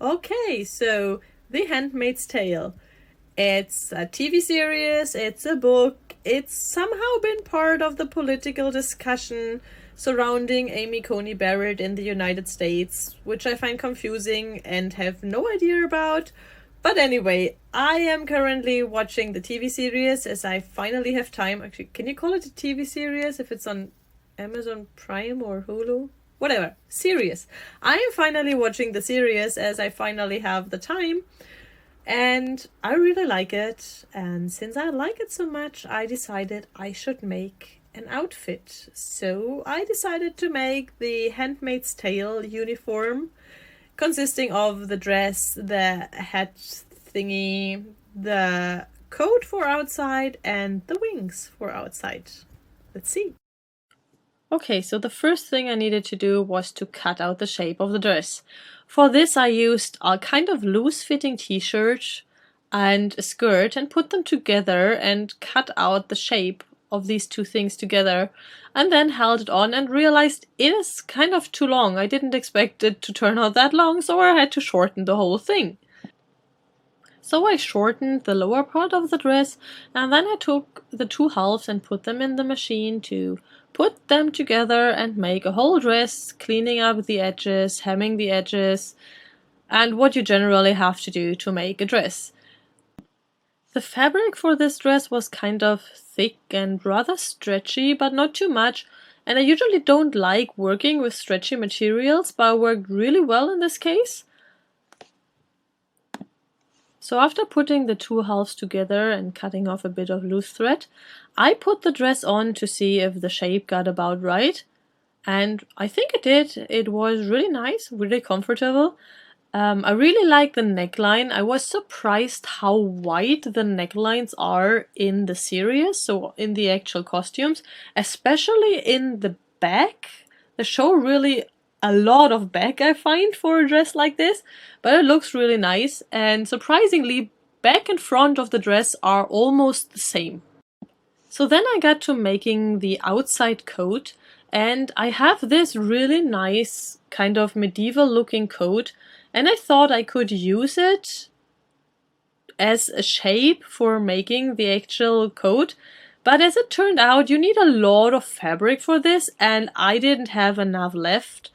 Okay, so The Handmaid's Tale. It's a TV series, it's a book, it's somehow been part of the political discussion surrounding Amy Coney Barrett in the United States, which I find confusing and have no idea about. But anyway, I am currently watching the TV series as I finally have time. Actually, can you call it a TV series if it's on Amazon Prime or Hulu? Whatever. Series. I am finally watching the series as I finally have the time. And I really like it. And since I like it so much, I decided I should make an outfit. So I decided to make the Handmaid's Tale uniform, consisting of the dress, the hat thingy, the coat for outside, and the wings for outside. Let's see. Okay, so the first thing I needed to do was to cut out the shape of the dress. For this I used a kind of loose-fitting t-shirt and a skirt and put them together and cut out the shape of these two things together, and then held it on and realized it is kind of too long. I didn't expect it to turn out that long, so I had to shorten the whole thing. So I shortened the lower part of the dress, and then I took the two halves and put them in the machine to put them together and make a whole dress, cleaning up the edges, hemming the edges, and what you generally have to do to make a dress. The fabric for this dress was kind of thick and rather stretchy, but not too much, and I usually don't like working with stretchy materials, but it worked really well in this case. So after putting the two halves together and cutting off a bit of loose thread, I put the dress on to see if the shape got about right. And I think it did. It was really nice, really comfortable. I really like the neckline. I was surprised how wide the necklines are in the series, so in the actual costumes, especially in the back. The show really a lot of back, I find, for a dress like this, but it looks really nice, and surprisingly, back and front of the dress are almost the same. So then I got to making the outside coat, and I have this really nice kind of medieval looking coat, and I thought I could use it as a shape for making the actual coat. But as it turned out, you need a lot of fabric for this, and I didn't have enough left.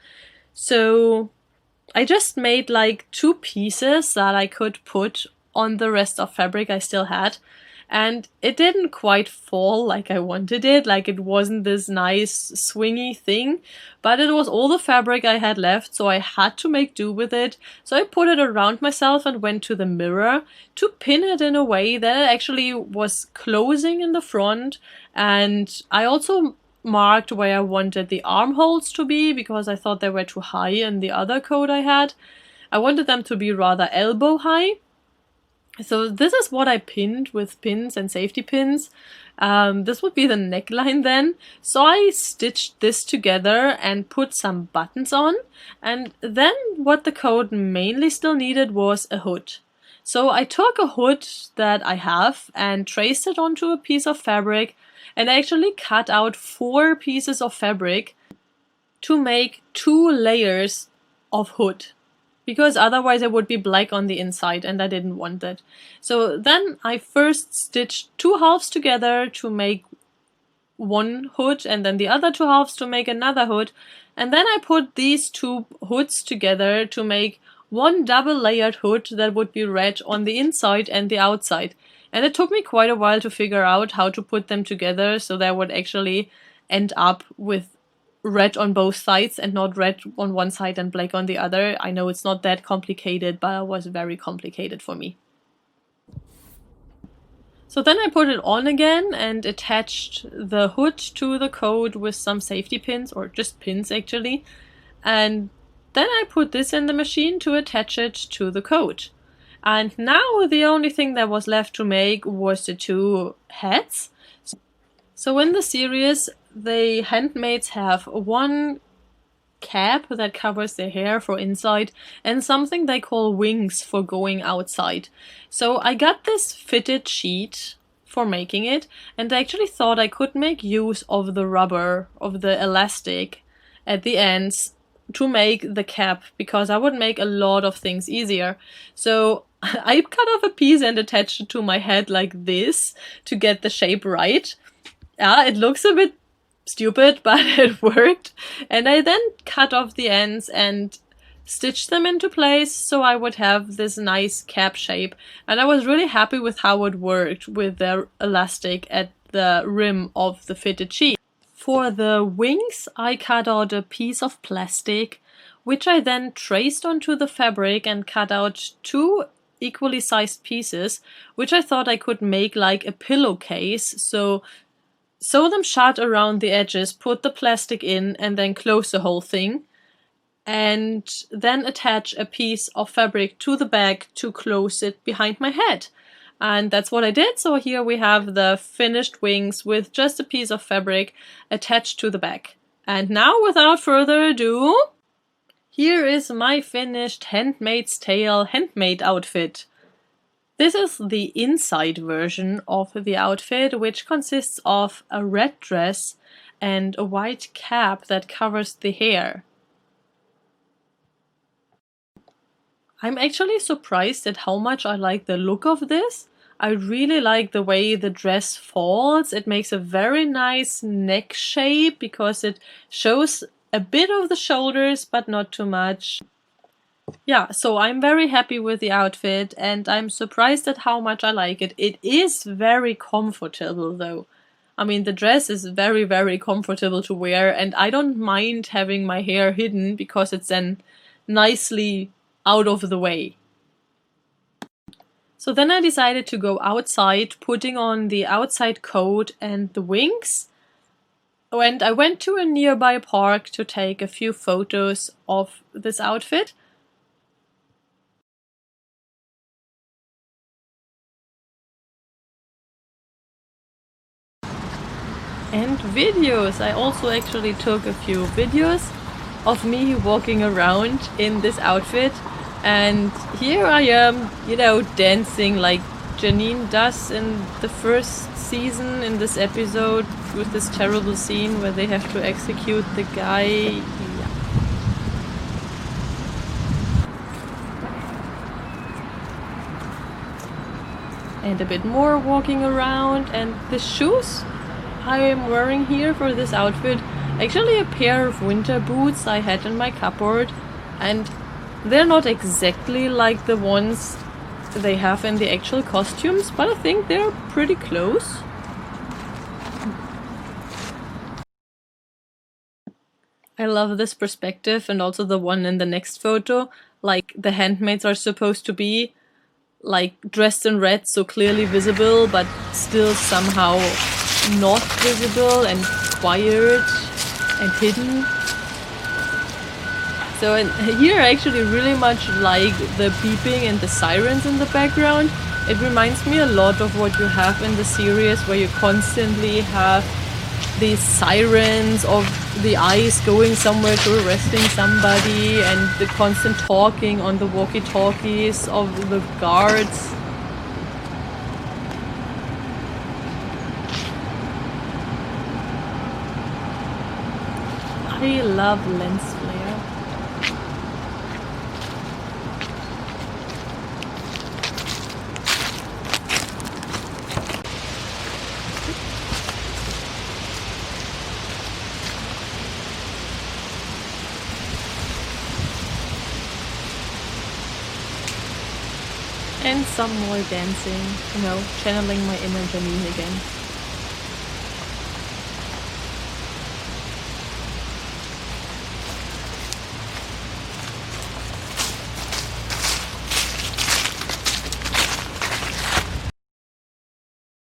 So I just made like two pieces that I could put on the rest of fabric I still had. And it didn't quite fall like I wanted it, like it wasn't this nice swingy thing, but it was all the fabric I had left, so I had to make do with it. So I put it around myself and went to the mirror to pin it in a way that it actually was closing in the front, and I also marked where I wanted the armholes to be because I thought they were too high in the other coat I had. I wanted them to be rather elbow high. So this is what I pinned with pins and safety pins. This would be the neckline then. So I stitched this together and put some buttons on. And then what the coat mainly still needed was a hood. So I took a hood that I have and traced it onto a piece of fabric, and I actually cut out 4 pieces of fabric to make 2 layers of hood, because otherwise it would be black on the inside and I didn't want that. So then I first stitched 2 halves together to make one hood, and then the other 2 halves to make another hood, and then I put these 2 hoods together to make one double layered hood that would be red on the inside and the outside. And it took me quite a while to figure out how to put them together so that would actually end up with red on both sides and not red on one side and black on the other. I know it's not that complicated, but it was very complicated for me. So then I put it on again and attached the hood to the coat with some safety pins, or just pins actually. And then I put this in the machine to attach it to the coat. And now the only thing that was left to make was the 2 hats. So in the series, the handmaids have one cap that covers their hair for inside and something they call wings for going outside. So I got this fitted sheet for making it, and I actually thought I could make use of the rubber, of the elastic at the ends to make the cap, because I would make a lot of things easier. So I cut off a piece and attached it to my head like this to get the shape right. Yeah, it looks a bit stupid, but it worked. And I then cut off the ends and stitched them into place so I would have this nice cap shape. And I was really happy with how it worked with the elastic at the rim of the fitted sheet. For the wings, I cut out a piece of plastic, which I then traced onto the fabric and cut out 2 equally sized pieces, which I thought I could make like a pillowcase. So sew them shut around the edges, put the plastic in, and then close the whole thing. And then attach a piece of fabric to the bag to close it behind my head. And that's what I did. So here we have the finished wings with just a piece of fabric attached to the bag. And now, without further ado, here is my finished Handmaid's Tale handmade outfit. This is the inside version of the outfit, which consists of a red dress and a white cap that covers the hair. I'm actually surprised at how much I like the look of this. I really like the way the dress falls. It makes a very nice neck shape because it shows a bit of the shoulders, but not too much. Yeah, so I'm very happy with the outfit and I'm surprised at how much I like it. It is very comfortable though. I mean, the dress is very, very comfortable to wear and I don't mind having my hair hidden because it's then nicely out of the way. So then I decided to go outside, putting on the outside coat and the wings. And I went to a nearby park to take a few photos of this outfit. And videos. I also actually took a few videos of me walking around in this outfit. And here I am, you know, dancing like Janine does in the first season in this episode with this terrible scene where they have to execute the guy. Yeah. And a bit more walking around. And the shoes I am wearing here for this outfit, actually a pair of winter boots I had in my cupboard, and they're not exactly like the ones they have in the actual costumes, but I think they're pretty close. I love this perspective and also the one in the next photo, like the handmaids are supposed to be like dressed in red, so clearly visible, but still somehow not visible and quiet and hidden. So here I actually really much like the beeping and the sirens in the background. It reminds me a lot of what you have in the series where you constantly have these sirens of the ICE going somewhere to arresting somebody and the constant talking on the walkie-talkies of the guards. I love lens flare. And some more dancing, you know, channeling my inner Janine again.